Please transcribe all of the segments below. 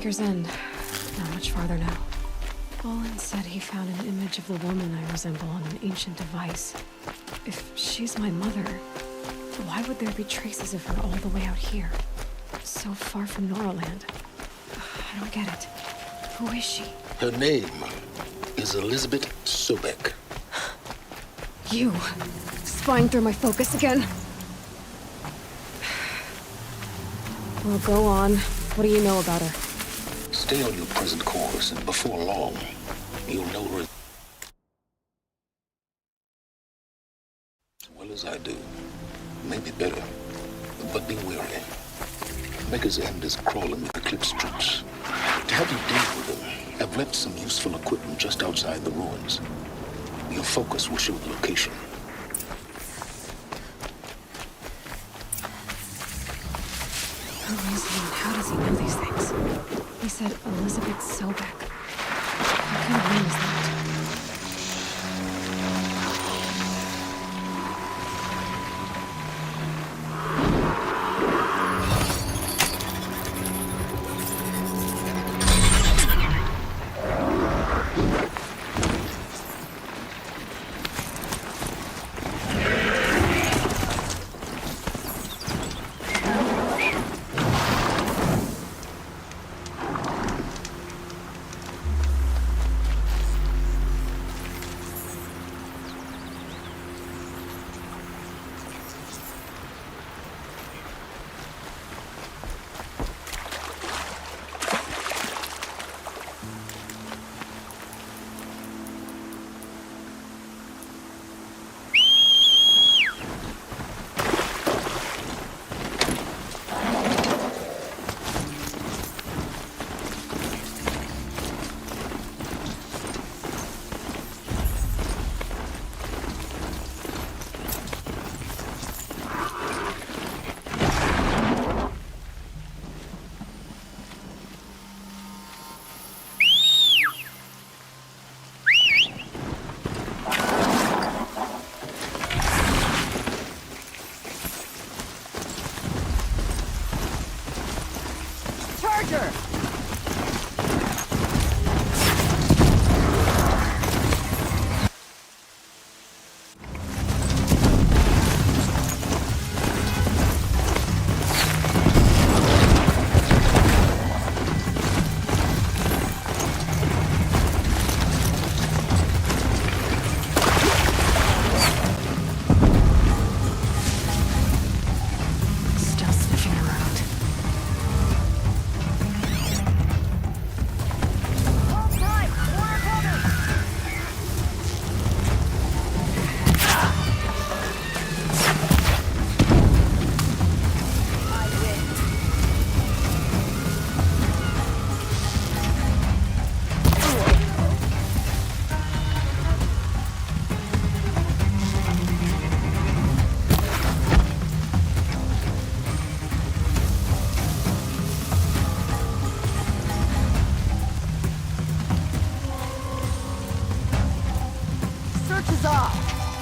Baker's End. Not much farther now. Olin said he found an image of the woman I resemble on an ancient device. If she's my mother, why would there be traces of her all the way out here? So far from Noraland. I don't get it. Who is she? Her name is Elizabeth Sobek. You! Spying through my focus again? Well, go on. What do you know about her? Stay on your present course, and before long, you'll know her as well as I do. Maybe better, but be wary. Baker's End is crawling with Eclipse troops. To help you deal with them, I've left some useful equipment just outside the ruins. Your focus will show the location. Who is he and how does he know these things? He said Elizabeth Sobek. What kind of name is that?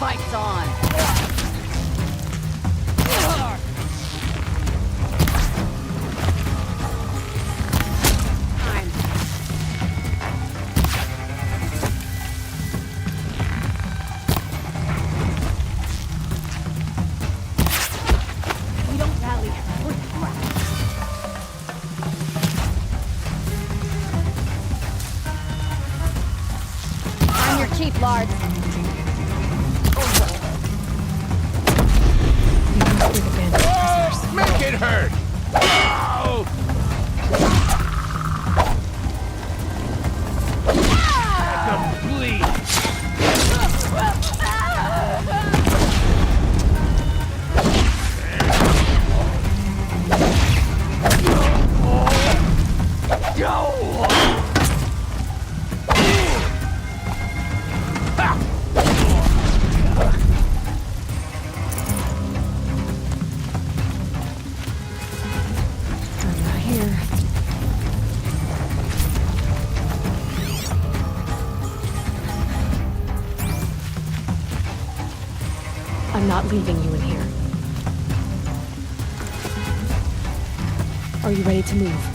Fight's on! We don't rally, we're trapped. I'm your chief, Lard. Make it hurt! Ow! Let them bleed! I'm not leaving you in here. Are you ready to move?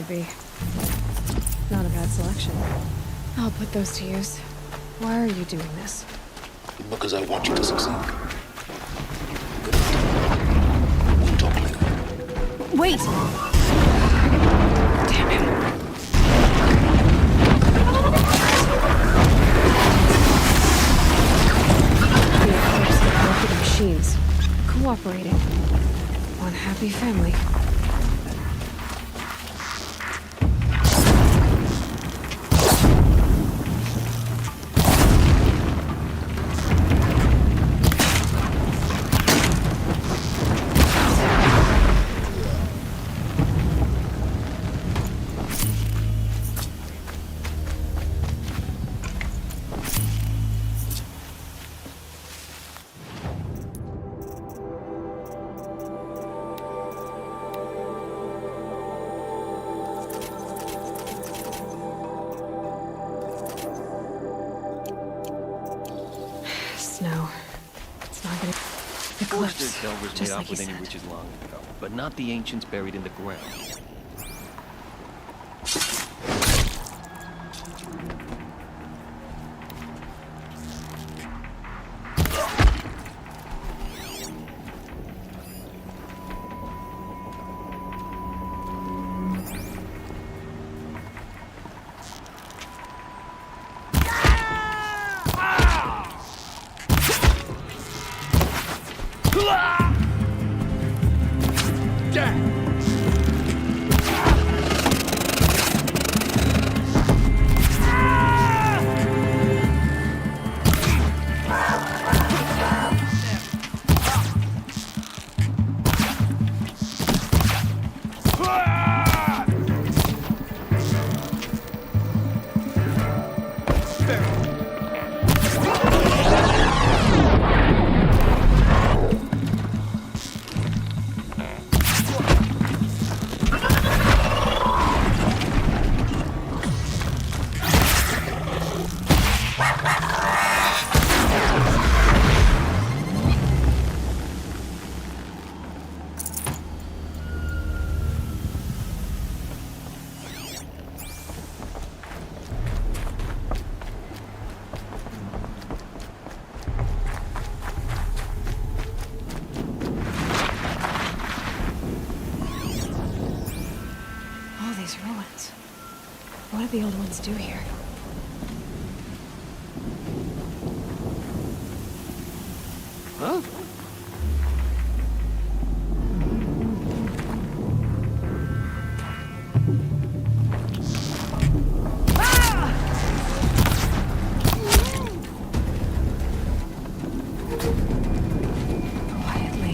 would be. Not a bad selection. I'll put those to use. Why are you doing this? Because I want you to succeed. Good night. We'll talk later. Wait! Damn him. The Eclipse and both of the machines. Cooperating. One happy family. Snow. It's not gonna... Eclipse. This hill was Just made like off with you any said. witches long ago, but not the ancients buried in the ground. All these ruins. What did the old ones do here? Huh? Quietly.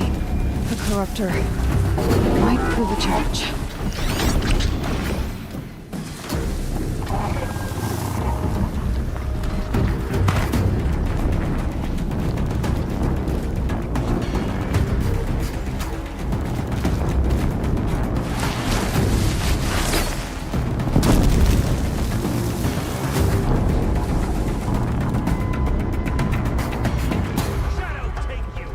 The corruptor might prove a challenge. Shadow take you!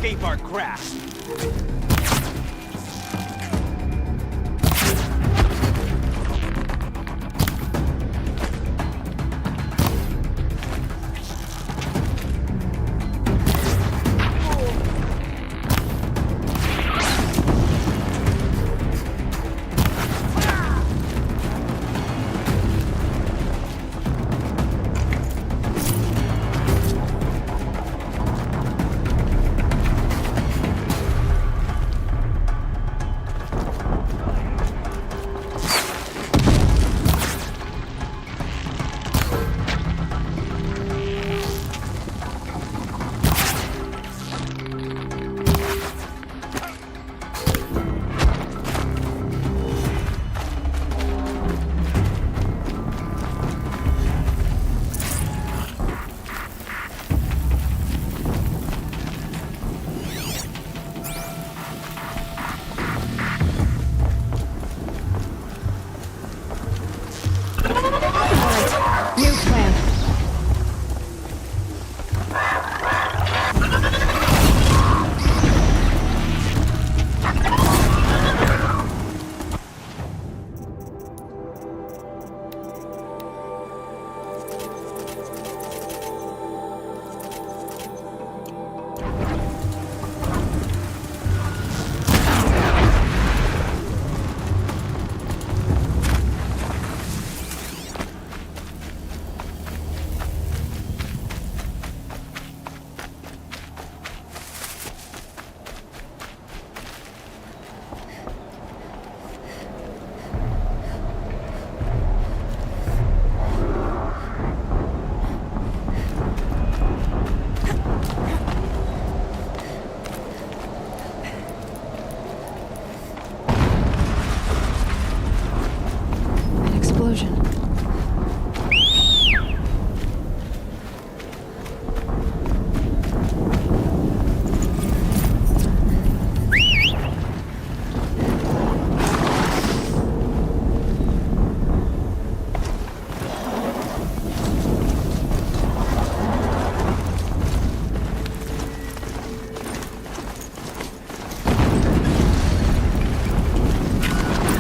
escape our grasp. New plan. An explosion.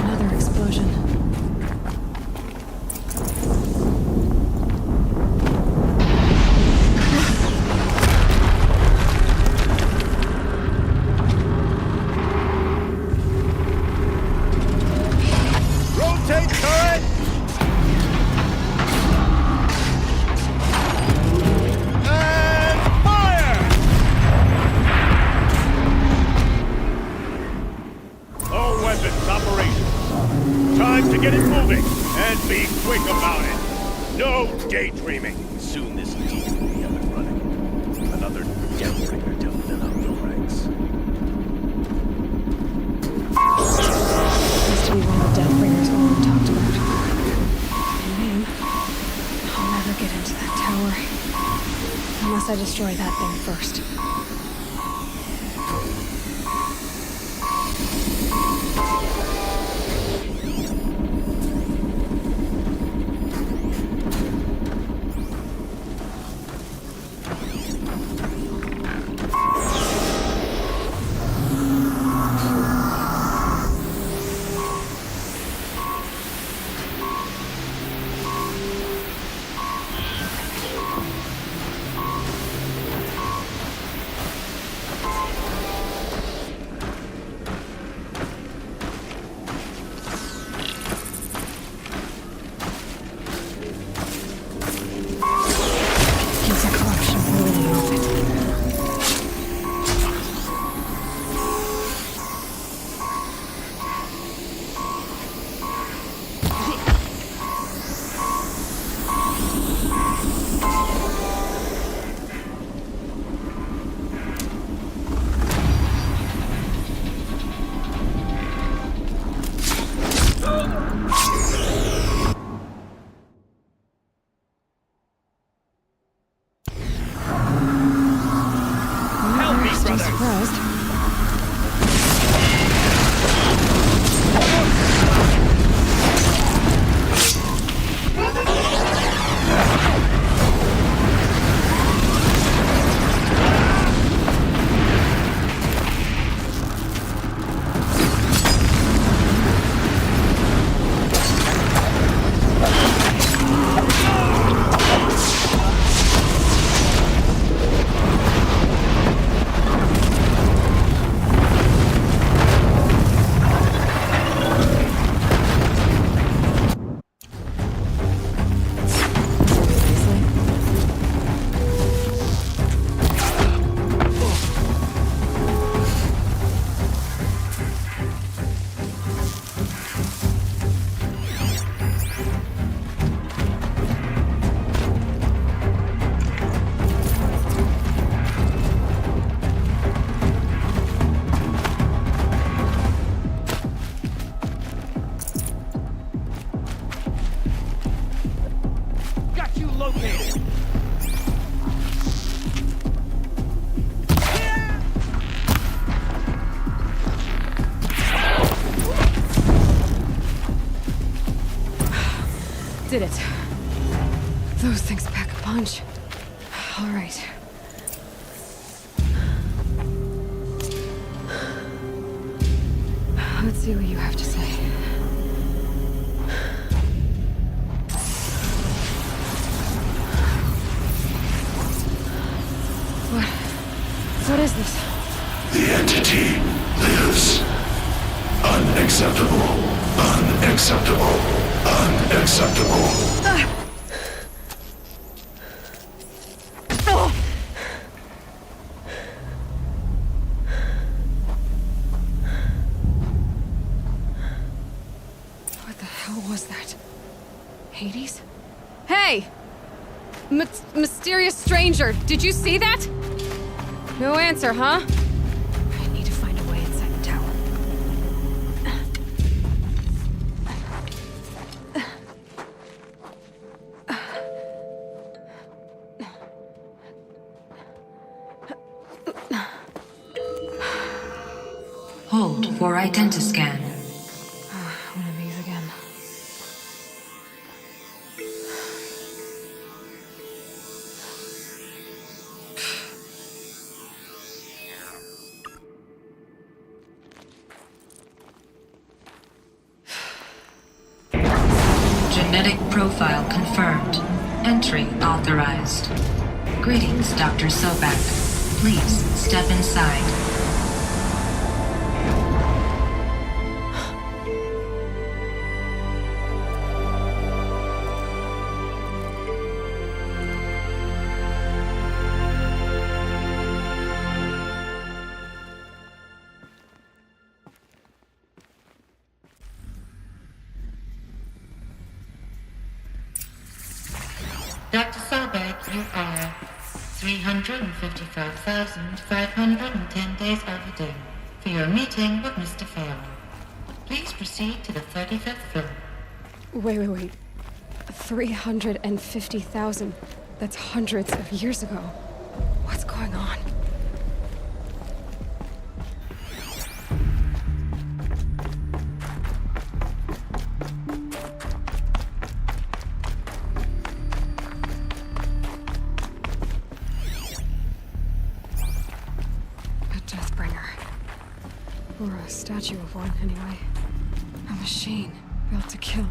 Another explosion. Rotate turret! And fire! All weapons operational. Time to get it moving, and be quick about it. No daydreaming. Soon this deed will be up and running. Another Deathbringer to fill out the ranks. Used to be one of the Deathbringers all talked about. Man, I'll never get into that tower. Unless I destroy that thing first. Gives a corruption really off it. did it. Those things pack a punch. All right. Let's see what you have to say. What is this? The entity lives. Unacceptable. Unacceptable. Unacceptable. What the hell was that? Hades? Hey! Mysterious stranger, did you see that? No answer, huh? I need to find a way inside the tower. Hold for identiscan. One of these again. Genetic profile confirmed. Entry authorized. Greetings, Dr. Sobek. Please step inside. Dr. Sobek, you are 355,510 days overdue for your meeting with Mr. Fairley. Please proceed to the 35th floor. Wait. 350,000. That's hundreds of years ago. What's going on? A Deathbringer. Or a statue of one, anyway. A machine built to kill.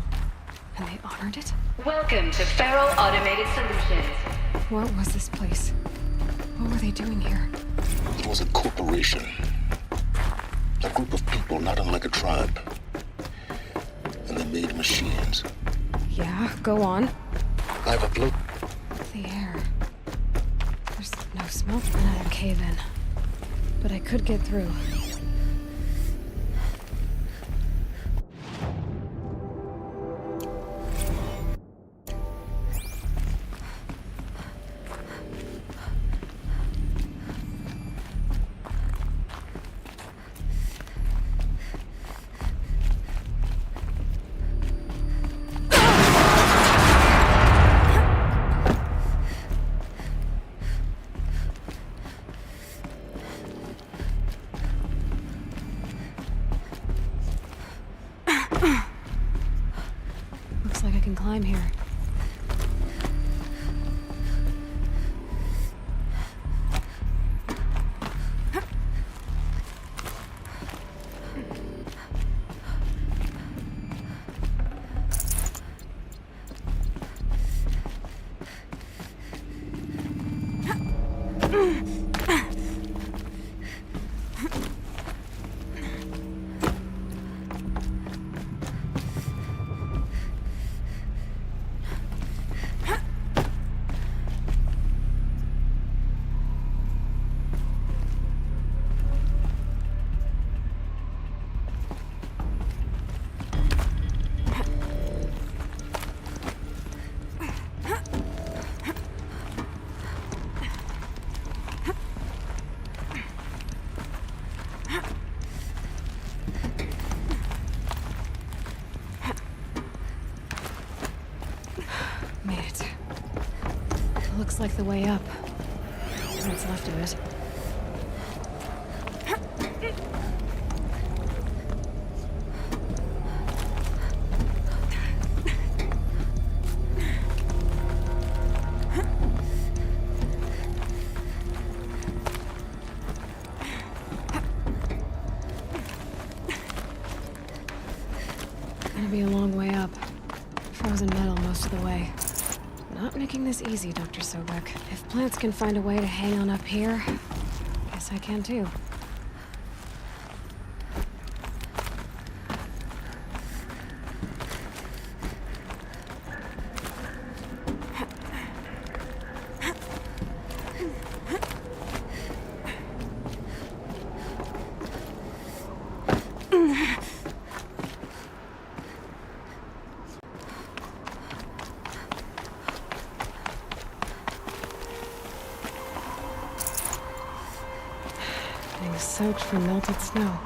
And they honored it? Welcome to Feral Automated Solutions. What was this place? What were they doing here? It was a corporation. A group of people not unlike a tribe. And they made machines. Yeah, go on. I have a blow. The air. There's no smoke coming out of the cave-in. But I could get through. Looks like I can climb here. Made it. Looks like the way up. What's left of it. be a long way up. Frozen metal most of the way. Not making this easy, Dr. Sobek. If plants can find a way to hang on up here, guess I can too. Getting soaked from melted snow.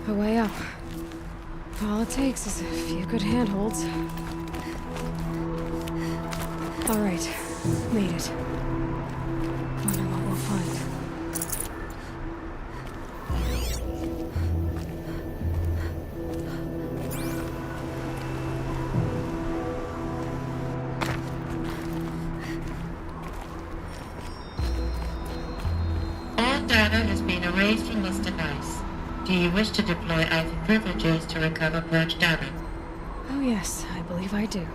A way up. All it takes is a few good handholds. All right, made it. Wonder what we'll find. All data has been erased from this device. Do you wish to deploy either privileges to recover purged data? Oh yes, I believe I do.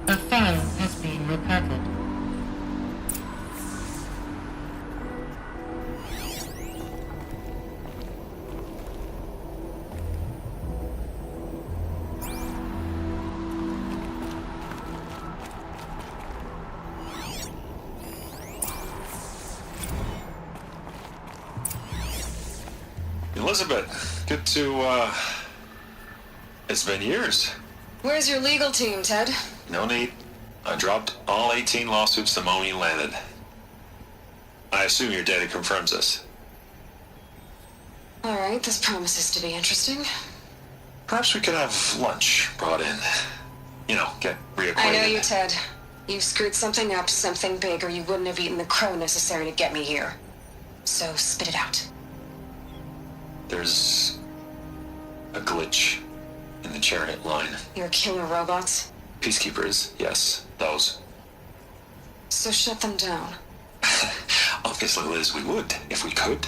A file has been recovered. Elizabeth, good to, it's been years. Where's your legal team, Ted? No need. I dropped all 18 lawsuits the moment you landed. I assume your data confirms this. All right, this promises to be interesting. Perhaps we could have lunch brought in. You know, get reacquainted. I know you, Ted. You screwed something up, something big, or you wouldn't have eaten the crow necessary to get me here. So spit it out. There's a glitch in the chariot line. Your killer robots? Peacekeepers, yes, those. So shut them down. Obviously, Liz, we would, if we could.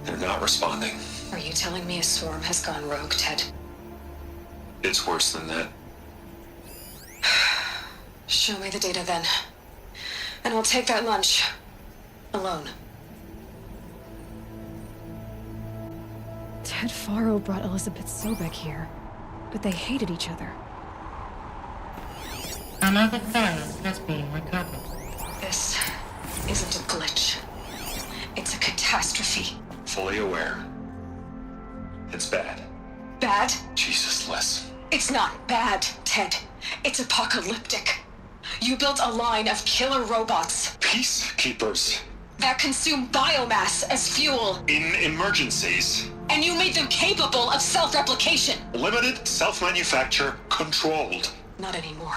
They're not responding. Are you telling me a swarm has gone rogue, Ted? It's worse than that. Show me the data then. And I'll take that lunch. Alone. Ted Faro brought Elizabeth Sobek here, but they hated each other. Another file has been recovered. This isn't a glitch. It's a catastrophe. Fully aware. It's bad. Bad? Jesus, Liz. It's not bad, Ted. It's apocalyptic. You built a line of killer robots Peacekeepers. that consume biomass as fuel, In emergencies. and you made them capable of self-replication. Limited, self-manufacture, controlled. Not anymore.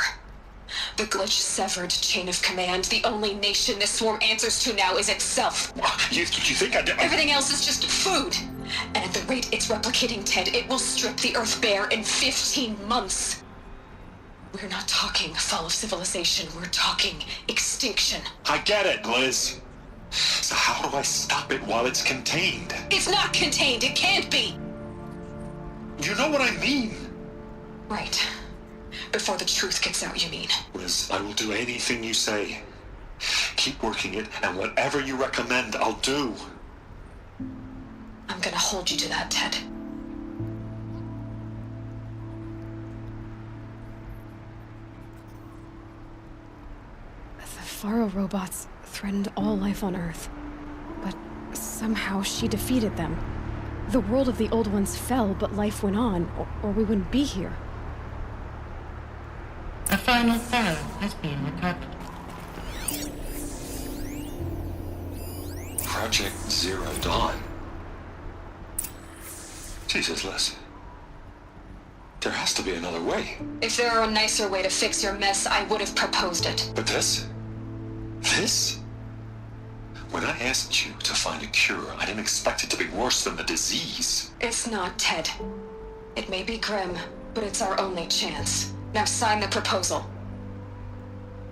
The glitch severed chain of command. The only nation this swarm answers to now is itself. You think I did? Everything else is just food. And at the rate it's replicating, Ted, it will strip the Earth bare in 15 months. We're not talking fall of civilization. We're talking extinction. I get it, Liz. So how do I stop it while it's contained? It's not contained. It can't be. You know what I mean. Right. Before the truth gets out, you mean? Liz, I will do anything you say. Keep working it, and whatever you recommend, I'll do. I'm gonna hold you to that, Ted. The Faro robots threatened all life on Earth, but somehow she defeated them. The world of the old ones fell, but life went on, or we wouldn't be here. A final file has been recovered. Project Zero Dawn. Jesus, Liz. There has to be another way. If there were a nicer way to fix your mess, I would have proposed it. But this? This? When I asked you to find a cure, I didn't expect it to be worse than the disease. It's not, Ted. It may be grim, but it's our only chance. Now sign the proposal.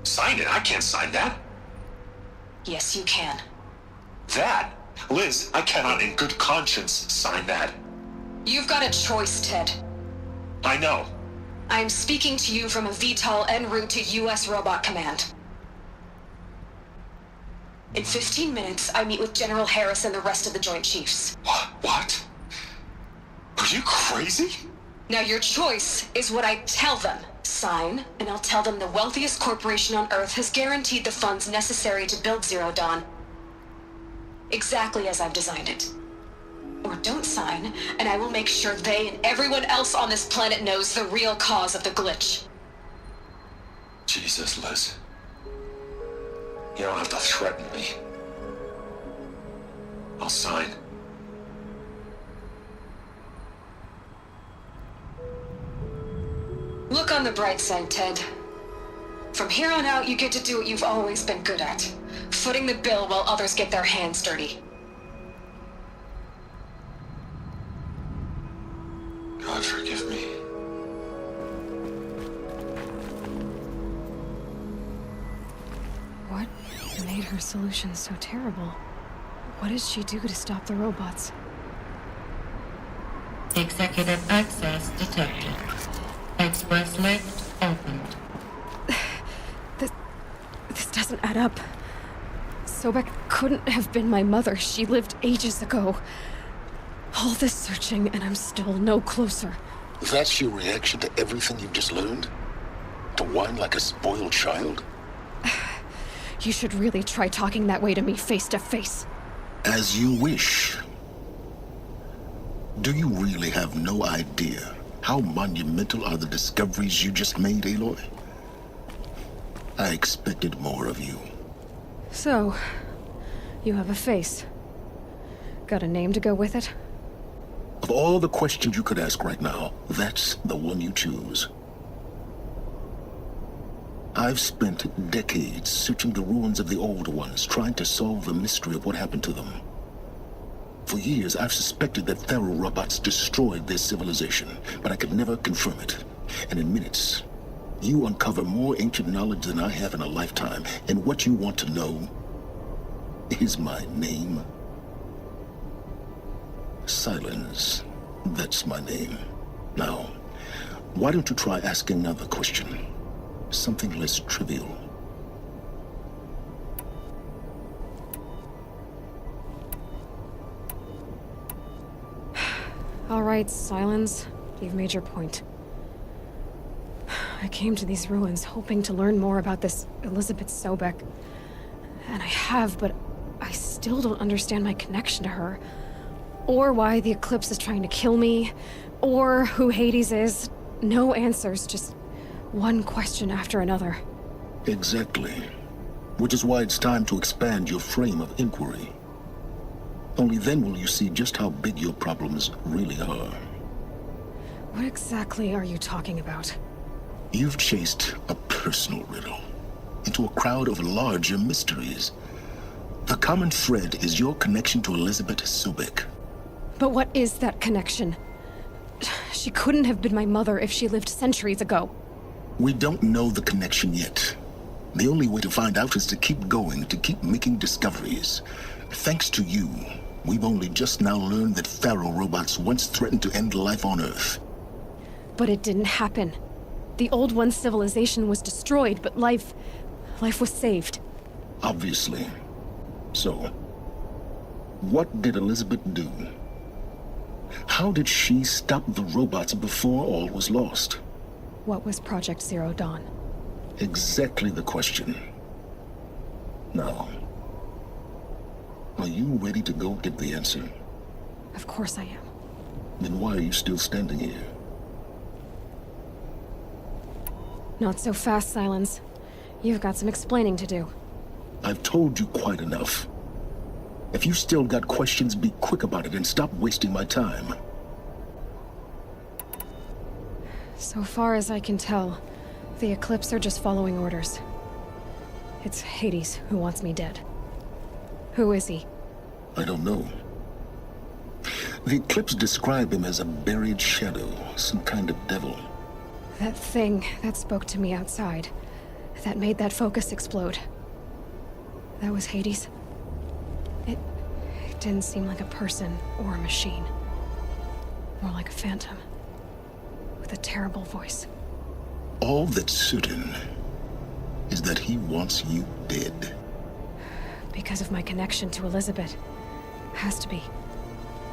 Sign it? I can't sign that. Yes, you can. That? Liz, I cannot in good conscience sign that. You've got a choice, Ted. I know. I'm speaking to you from a VTOL en route to U.S. Robot Command. In 15 minutes, I meet with General Harris and the rest of the Joint Chiefs. What? Are you crazy? Now your choice is what I tell them. Sign, and I'll tell them the wealthiest corporation on Earth has guaranteed the funds necessary to build Zero Dawn. Exactly as I've designed it. Or don't sign, and I will make sure they and everyone else on this planet knows the real cause of the glitch. Jesus, Liz. You don't have to threaten me. I'll sign. Look on the bright side, Ted. From here on out, you get to do what you've always been good at. Footing the bill while others get their hands dirty. God forgive me. What made her solution so terrible? What did she do to stop the robots? Executive access detected. Express lift opened. This doesn't add up. Sobek couldn't have been my mother. She lived ages ago. All this searching, and I'm still no closer. That's your reaction to everything you've just learned? To whine like a spoiled child? You should really try talking that way to me face to face. As you wish. Do you really have no idea how monumental are the discoveries you just made, Aloy? I expected more of you. So, you have a face. Got a name to go with it? Of all the questions you could ask right now, that's the one you choose. I've spent decades searching the ruins of the old ones, trying to solve the mystery of what happened to them. For years, I've suspected that Faro robots destroyed their civilization, but I could never confirm it. And in minutes, you uncover more ancient knowledge than I have in a lifetime, and what you want to know is my name. Silence. That's my name. Now, why don't you try asking another question? Something less trivial. All right, Silence. You've made your point. I came to these ruins hoping to learn more about this Elizabeth Sobek. And I have, but I still don't understand my connection to her. Or why the Eclipse is trying to kill me. Or who Hades is. No answers, just one question after another. Exactly. Which is why it's time to expand your frame of inquiry. Only then will you see just how big your problems really are. What exactly are you talking about? You've chased a personal riddle into a crowd of larger mysteries. The common thread is your connection to Elizabeth Sobek. But what is that connection? She couldn't have been my mother if she lived centuries ago. We don't know the connection yet. The only way to find out is to keep going, to keep making discoveries. Thanks to you, we've only just now learned that Faro robots once threatened to end life on Earth. But it didn't happen. The Old One's civilization was destroyed, but life was saved. Obviously. So, what did Elizabeth do? How did she stop the robots before all was lost? What was Project Zero Dawn? Exactly the question. Now, are you ready to go get the answer? Of course I am. Then why are you still standing here? Not so fast, Silence. You've got some explaining to do. I've told you quite enough. If you still got questions, be quick about it and stop wasting my time. So far as I can tell, the Eclipse are just following orders. It's Hades who wants me dead. Who is he? I don't know. The Eclipse describe him as a buried shadow, some kind of devil. That thing that spoke to me outside, that made that focus explode. That was Hades. It didn't seem like a person or a machine. More like a phantom. With a terrible voice. All that's certain is that he wants you dead. Because of my connection to Elizabeth. Has to be.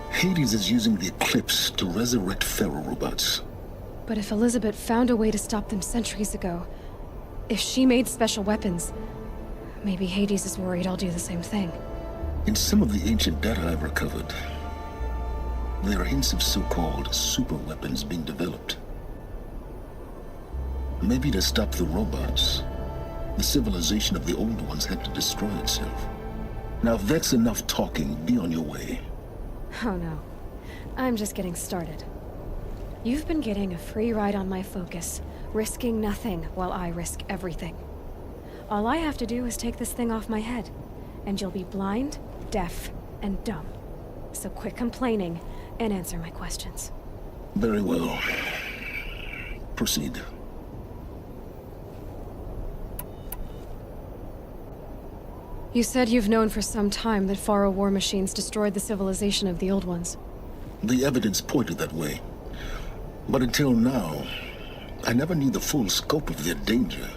Hades is using the Eclipse to resurrect Faro robots. But if Elizabeth found a way to stop them centuries ago, if she made special weapons, maybe Hades is worried I'll do the same thing. In some of the ancient data I've recovered, there are hints of so-called super weapons being developed. Maybe to stop the robots, the civilization of the old ones had to destroy itself. Now, if that's enough talking, be on your way. Oh no. I'm just getting started. You've been getting a free ride on my focus, risking nothing while I risk everything. All I have to do is take this thing off my head, and you'll be blind, deaf, and dumb. So quit complaining and answer my questions. Very well. Proceed. You said you've known for some time that Faro war machines destroyed the civilization of the old ones. The evidence pointed that way. But until now, I never knew the full scope of their danger.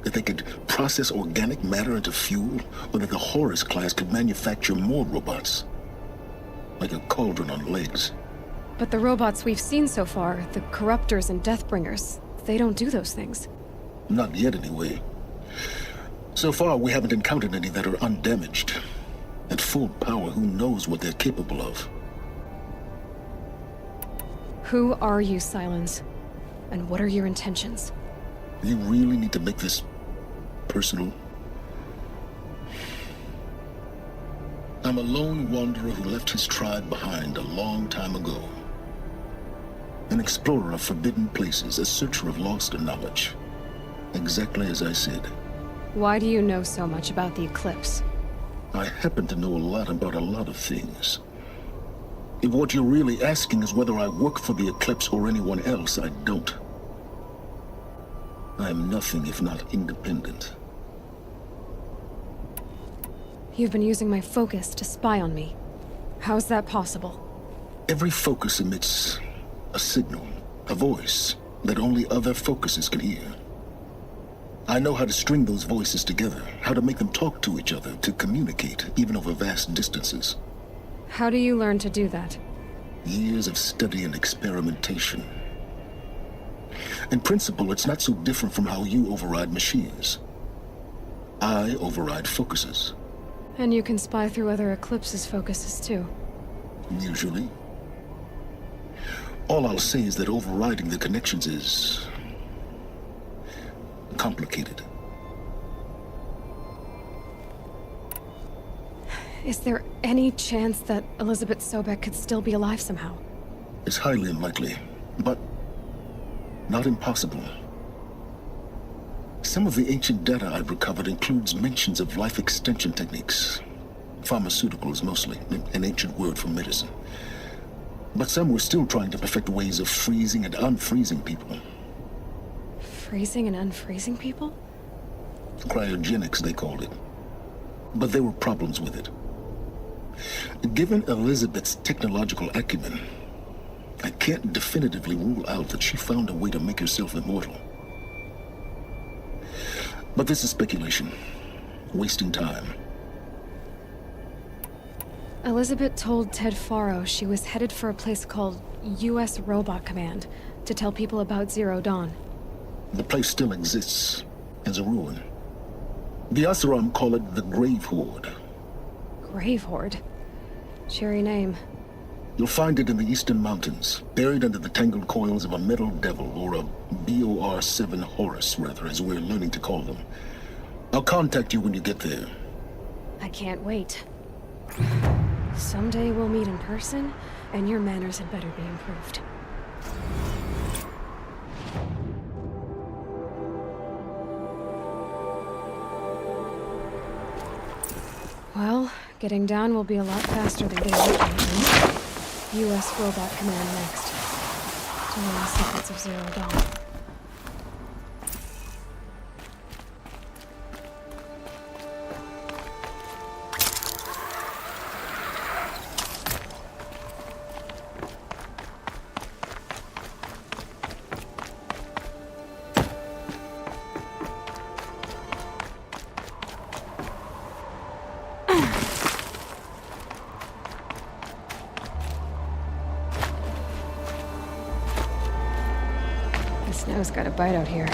That they could process organic matter into fuel, or that the Horus class could manufacture more robots. Like a cauldron on legs. But the robots we've seen so far, the Corruptors and Deathbringers, they don't do those things. Not yet, anyway. So far, we haven't encountered any that are undamaged. At full power, who knows what they're capable of? Who are you, Silence? And what are your intentions? You really need to make this personal? I'm a lone wanderer who left his tribe behind a long time ago. An explorer of forbidden places, a searcher of lost knowledge. Exactly as I said. Why do you know so much about the eclipse? I happen to know a lot about a lot of things. If what you're really asking is whether I work for the Eclipse or anyone else, I don't. I am nothing if not independent. You've been using my focus to spy on me. How's that possible? Every focus emits a signal, a voice, that only other focuses can hear. I know how to string those voices together, how to make them talk to each other, to communicate, even over vast distances. How do you learn to do that? Years of study and experimentation. In principle, it's not so different from how you override machines. I override focuses. And you can spy through other Eclipse's focuses too. Usually. All I'll say is that overriding the connections is complicated. Is there any chance that Elizabeth Sobek could still be alive somehow? It's highly unlikely, but not impossible. Some of the ancient data I've recovered includes mentions of life extension techniques. Pharmaceuticals, mostly, an ancient word for medicine. But some were still trying to perfect ways of freezing and unfreezing people. Freezing and unfreezing people? Cryogenics, they called it. But there were problems with it. Given Elizabeth's technological acumen, I can't definitively rule out that she found a way to make herself immortal. But this is speculation. Wasting time. Elizabeth told Ted Faro she was headed for a place called U.S. Robot Command to tell people about Zero Dawn. The place still exists as a ruin. The Oseram call it the Grave Horde. Grave Horde? Cheery name. You'll find it in the Eastern Mountains, buried under the tangled coils of a metal devil, or a BOR-7 Horus, rather, as we're learning to call them. I'll contact you when you get there. I can't wait. Someday we'll meet in person, and your manners had better be improved. Well, getting down will be a lot faster than getting up. U.S. Robot Command next. To learn the secrets of Zero Dawn. The snow's got a bite out here.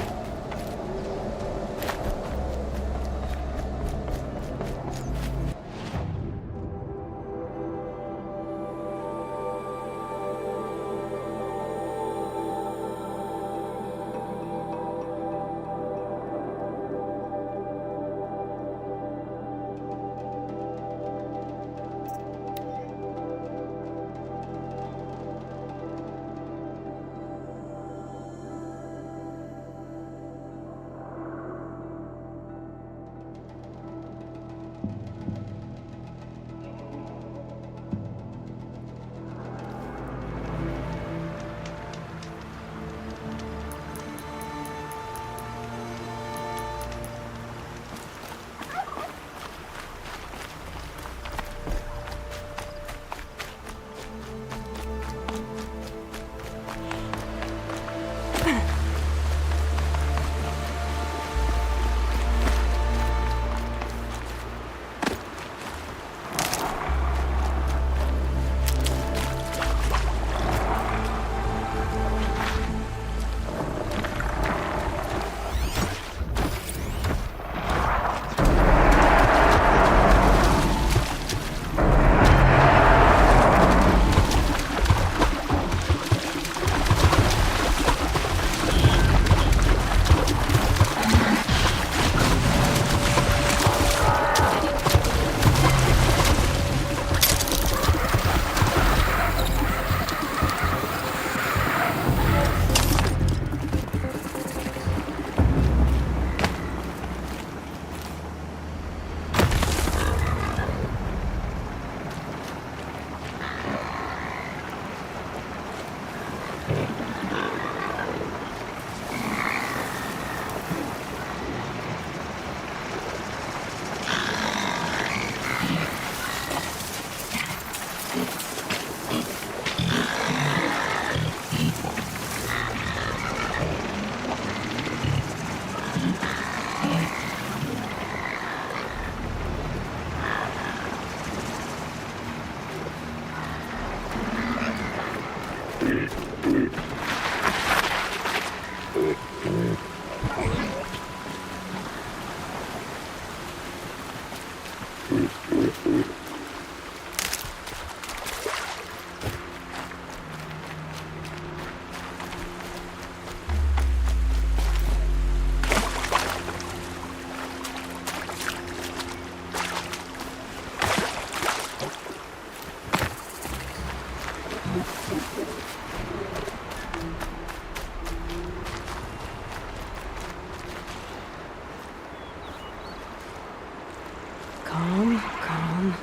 Calm, calm.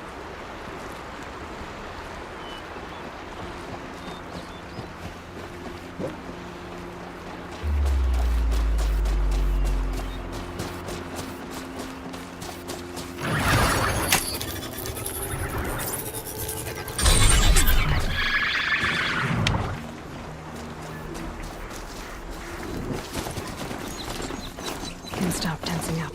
Can stop tensing up.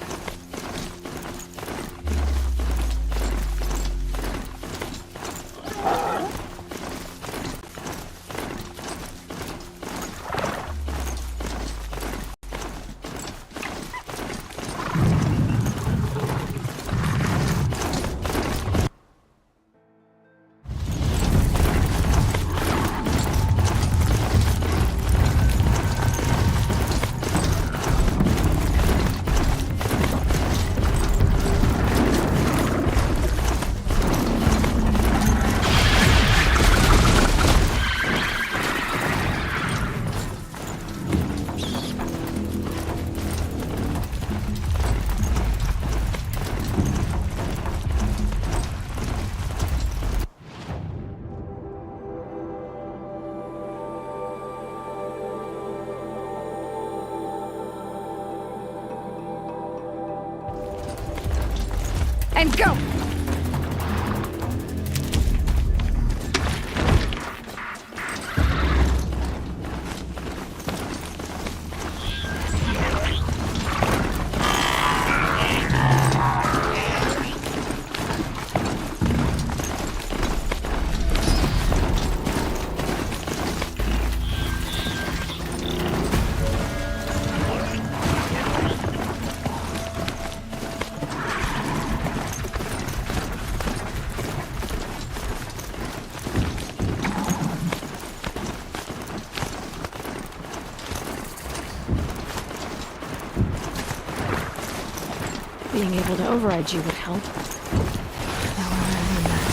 And go! Being able to override you would help. Now we're learning that.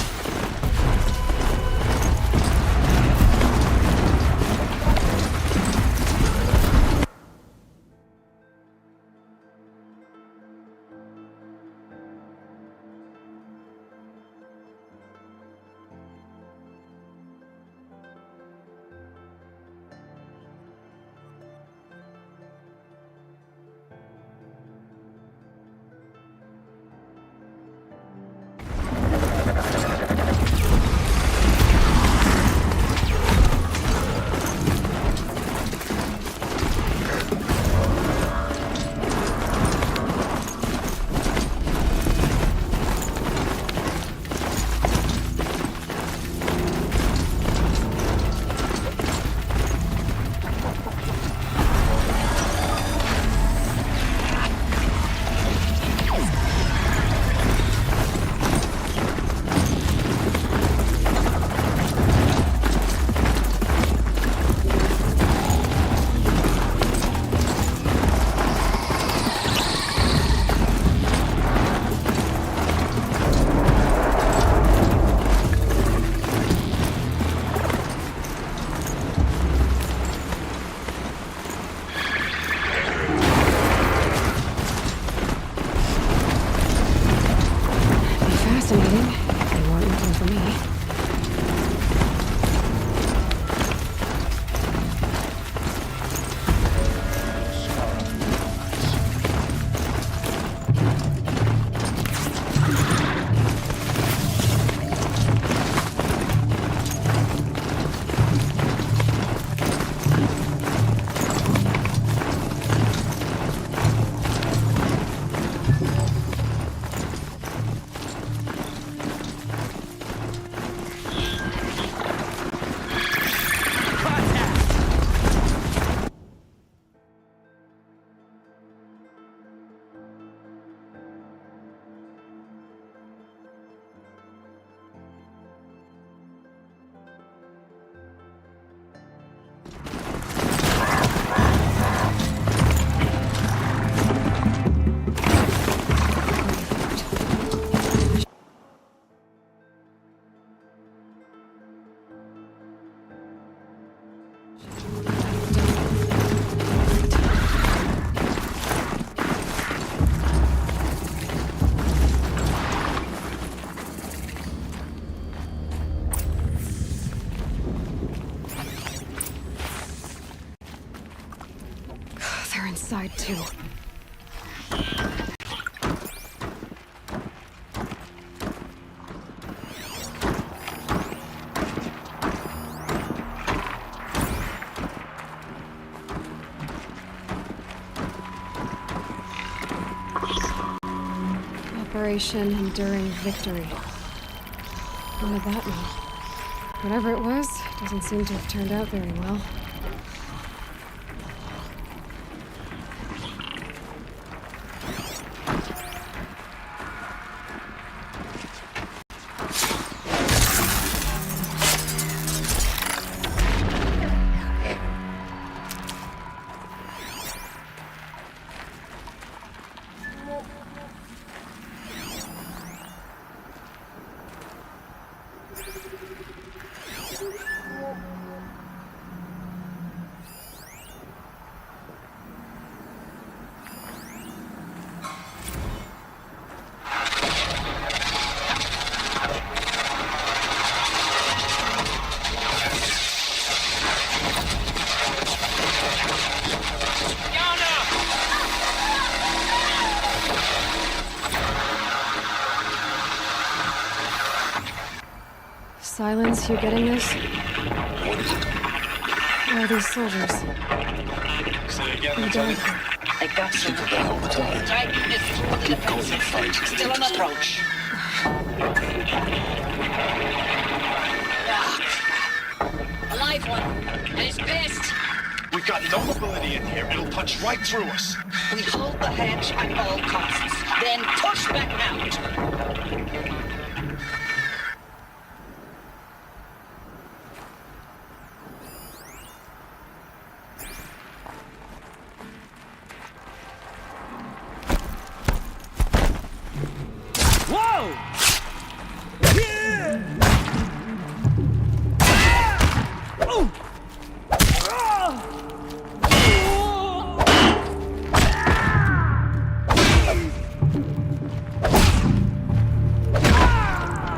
side, too. Operation Enduring Victory. What did that mean? Whatever it was, doesn't seem to have turned out very well. Silence, you getting this? What is it? Where are these soldiers? Say again, Who died here? I got Think of that all the time. Titan is through the Keep going and defensive. fight. Still on approach. A live one. And he's pissed. We've got no mobility in here. It'll punch right through us. We hold the hedge at all costs. Then push back out.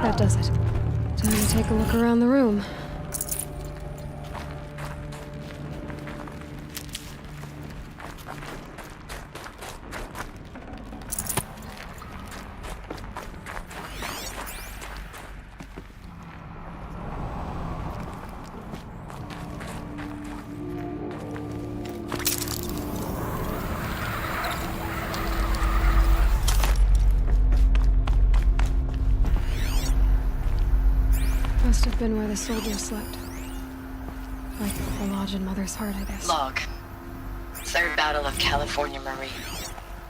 That does it. Time to take a look around the room. Must have been where the soldiers slept. Like the lodge in Mother's Heart, I guess. Log. Third Battle of California Marine.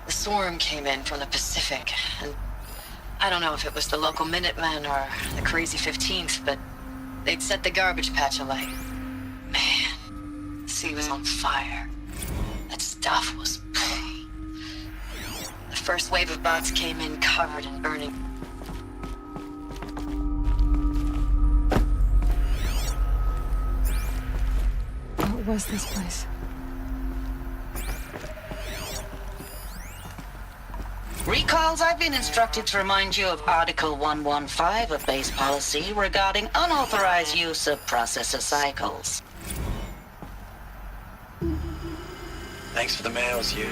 The swarm came in from the Pacific, and I don't know if it was the local Minutemen or the crazy 15th, but they'd set the garbage patch alight. Man, the sea was on fire. That stuff was... The first wave of bots came in covered in burning. What was this place? Recalls, I've been instructed to remind you of Article 115 of base policy regarding unauthorized use of processor cycles. Thanks for the mails, you.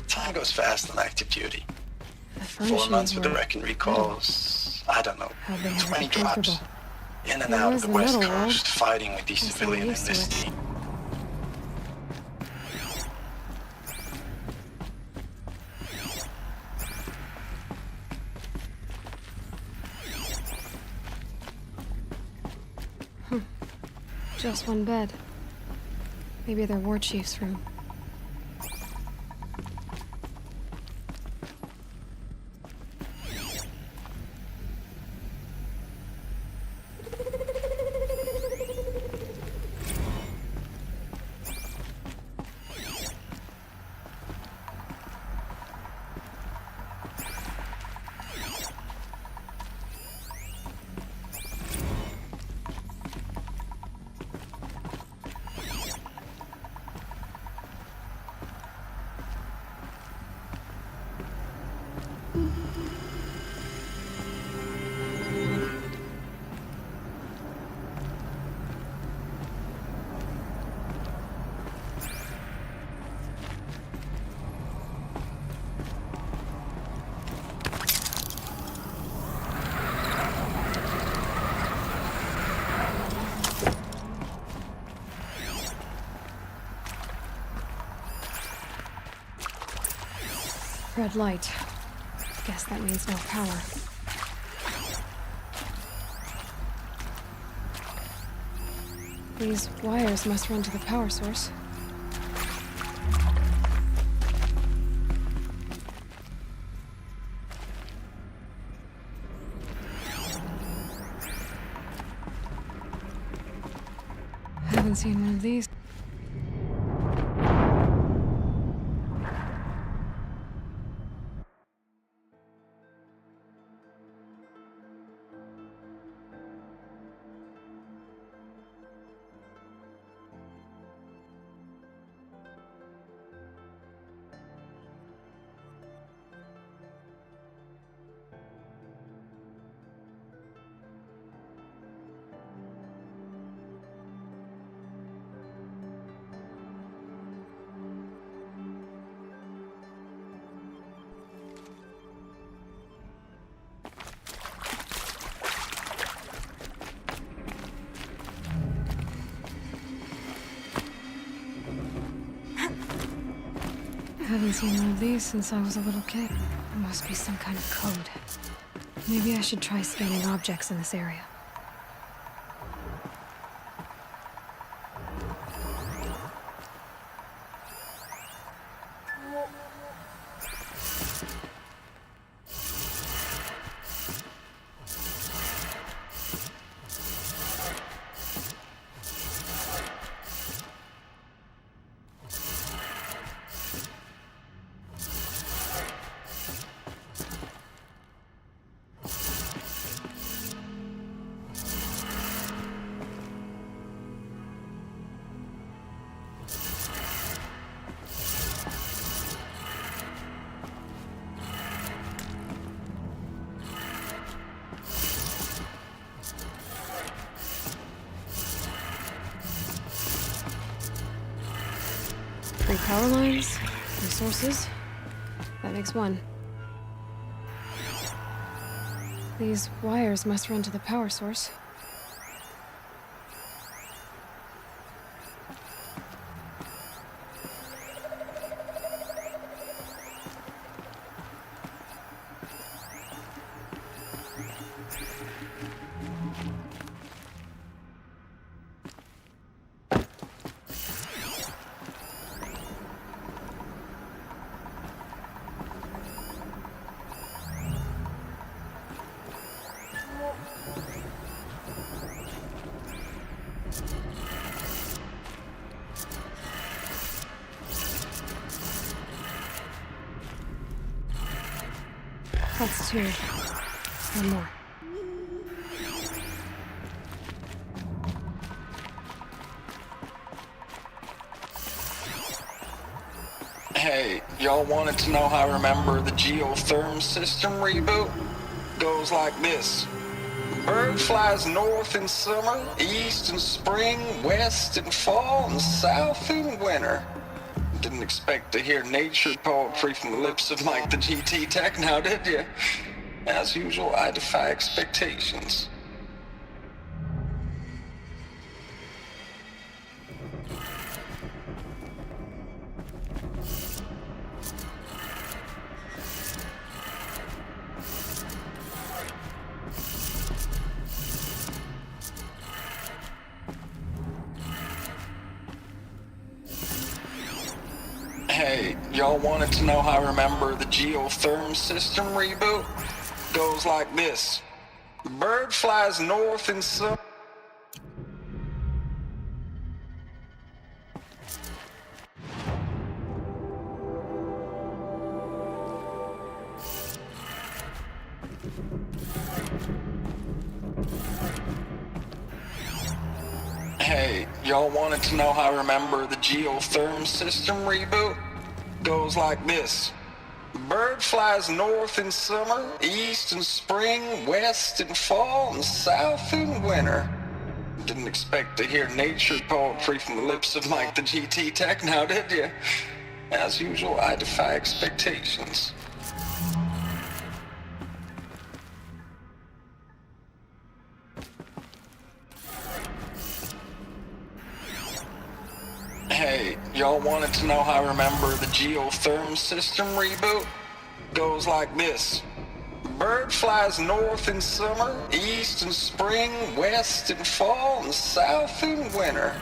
Time goes fast on active duty. The 4 furnishings months with the were wreck and recalls. I don't know. How'd they have 20 it comfortable? drops. In and Where out was of the the West metal world? Coast, fighting with these Guess they civilian were used to it. enlistees. Just one bed. Maybe their war chief's room. Red light. Guess that means no power. These wires must run to the power source. Haven't seen one of these. I haven't seen one of these since I was a little kid. There must be some kind of code. Maybe I should try scanning objects in this area. Three power lines, resources. That makes one. These wires must run to the power source. That's two. One more. Hey, y'all wanted to know how I remember the geotherm system reboot? Goes like this. Bird flies north in summer, east in spring, west in fall, and south in winter. Didn't expect to hear nature poetry from the lips of Mike the GT Tech now, did you? As usual, I defy expectations. Hey, y'all wanted to know how I remember the geotherm system reboot? Goes like this. Bird flies north in summer. Hey, y'all wanted to know how I remember the geotherm system reboot? Goes like this. Bird flies north in summer, east in spring, west in fall, and south in winter. Didn't expect to hear nature poetry from the lips of Mike the GT Tech now, did you? As usual, I defy expectations. Hey, y'all wanted to know how I remember the geotherm system reboot? goes like this. Bird flies north in summer, east in spring, west in fall, and south in winter.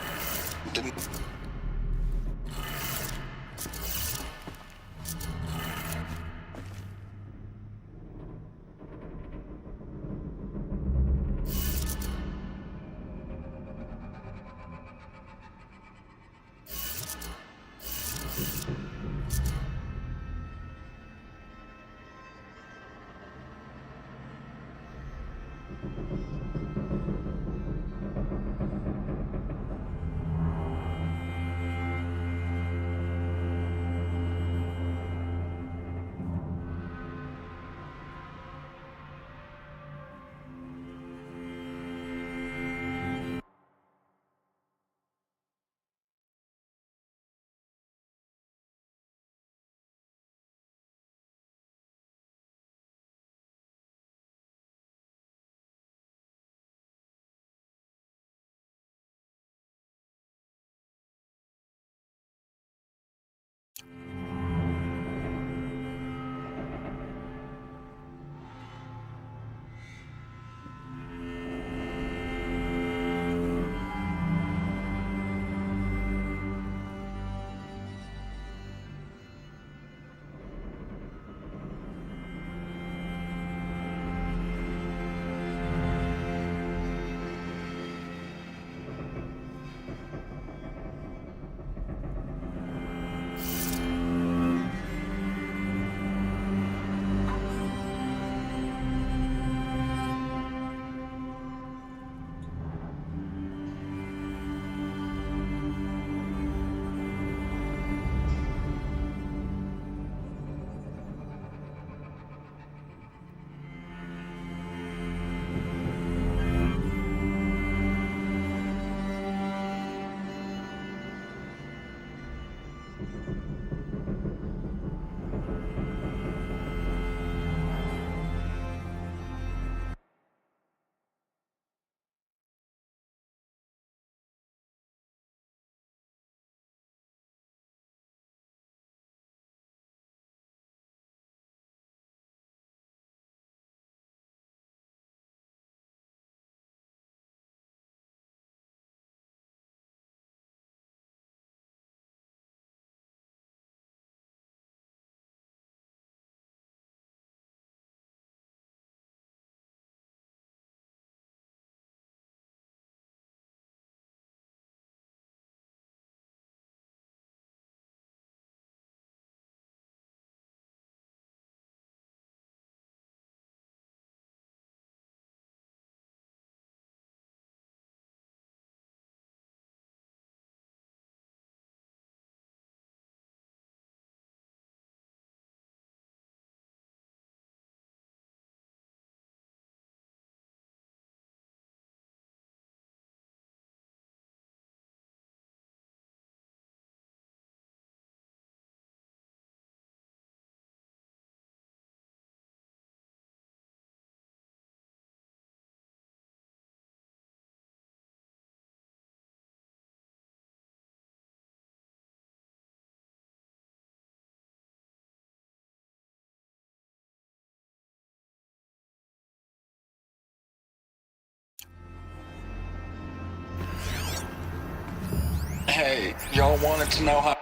Hey, y'all wanted to know how...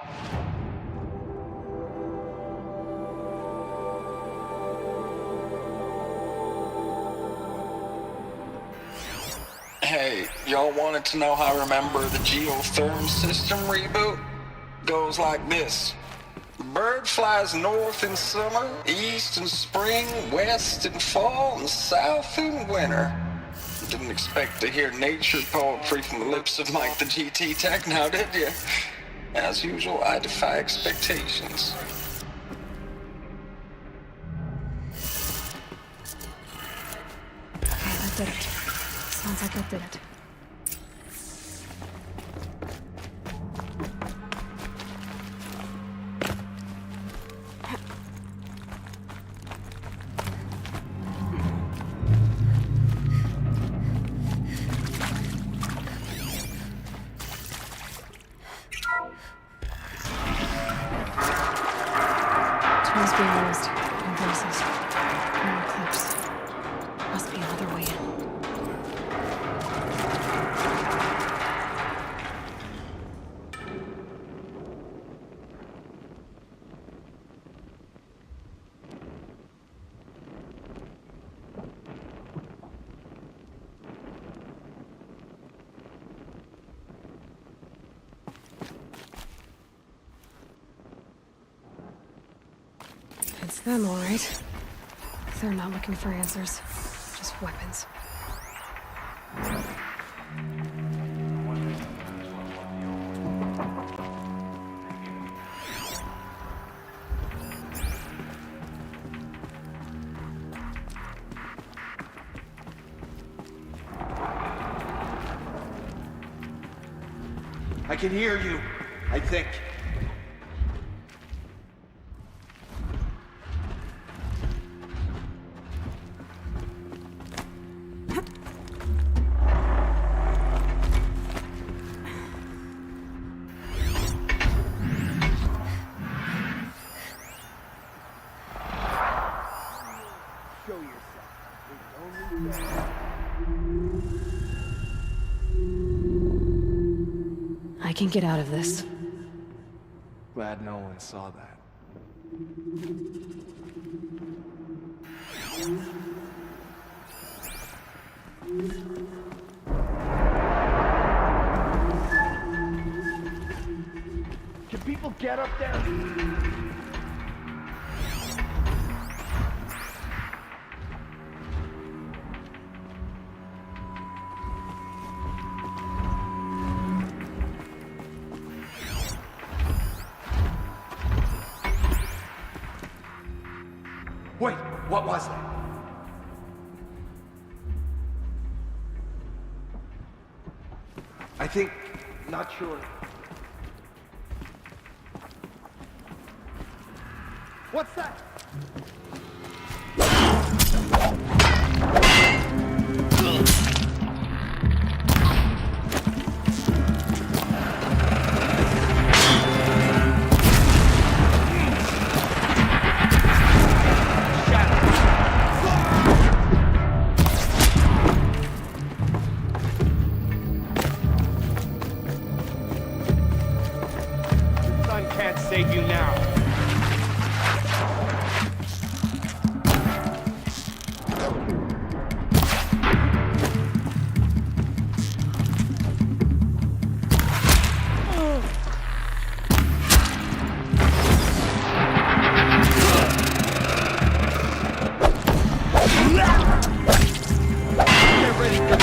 Hey, y'all wanted to know how I remember the geotherm system reboot? Goes like this. Bird flies north in summer, east in spring, west in fall, and south in winter. Didn't expect to hear nature poetry from the lips of Mike the GT Tech now, did you? As usual, I defy expectations. Okay, that did it. Sounds like that did it. Being used. I'm It's them, all right. They're not looking for answers, just weapons. I can hear you, I think. I can get out of this. Glad no one saw that. Can people get up there? Wait, what was that? I think, not sure. What's that? Save you now. Get ready for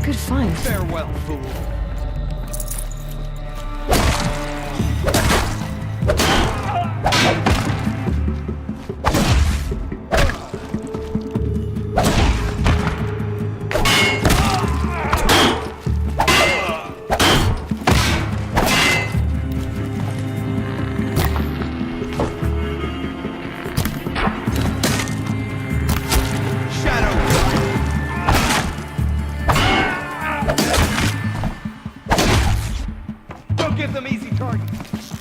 Good find. Farewell, fool. Give them easy targets.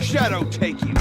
Shadow take you.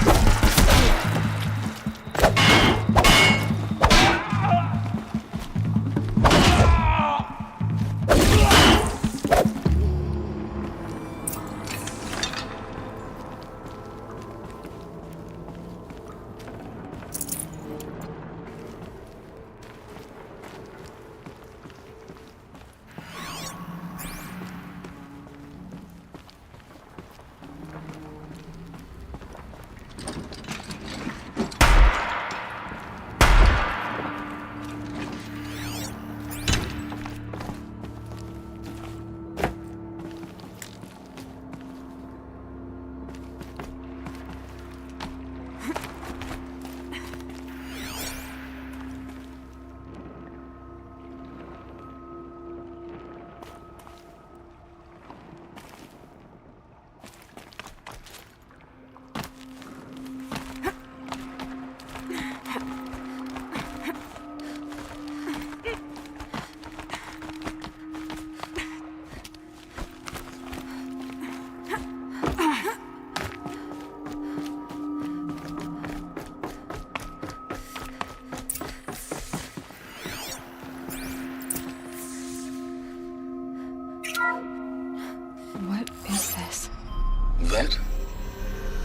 That?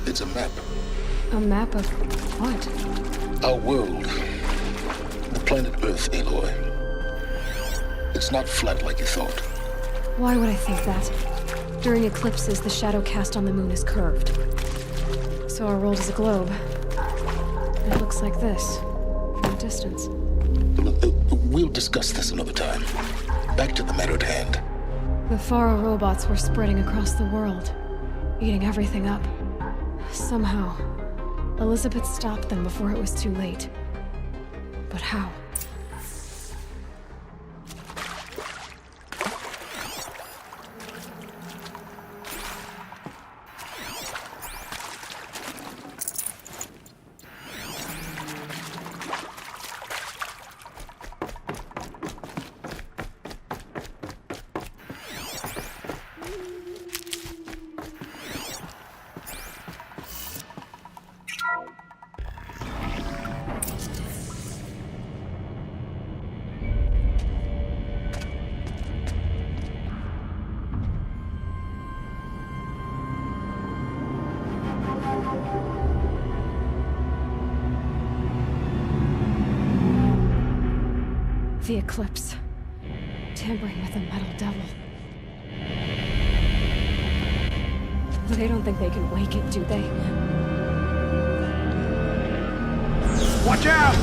It's a map. A map of what? Our world. The planet Earth, Aloy. It's not flat like you thought. Why would I think that? During eclipses, the shadow cast on the moon is curved. So our world is a globe. It looks like this, from a distance. We'll discuss this another time. Back to the matter at hand. The Faro robots were spreading across the world, eating everything up. Somehow, Elizabeth stopped them before it was too late. But how? The eclipse. Tampering with the metal devil. They don't think they can wake it, do they? Watch out!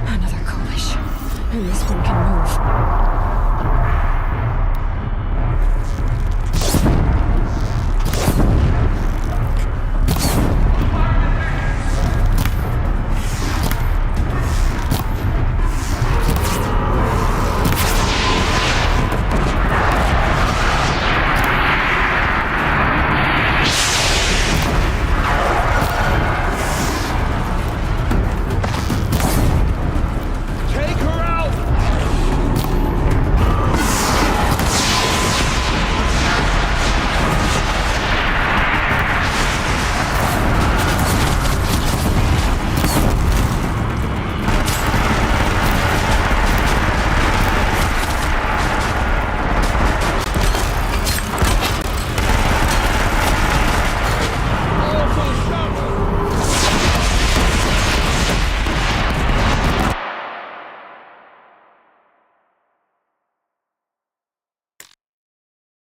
Another coalition. And this one can move.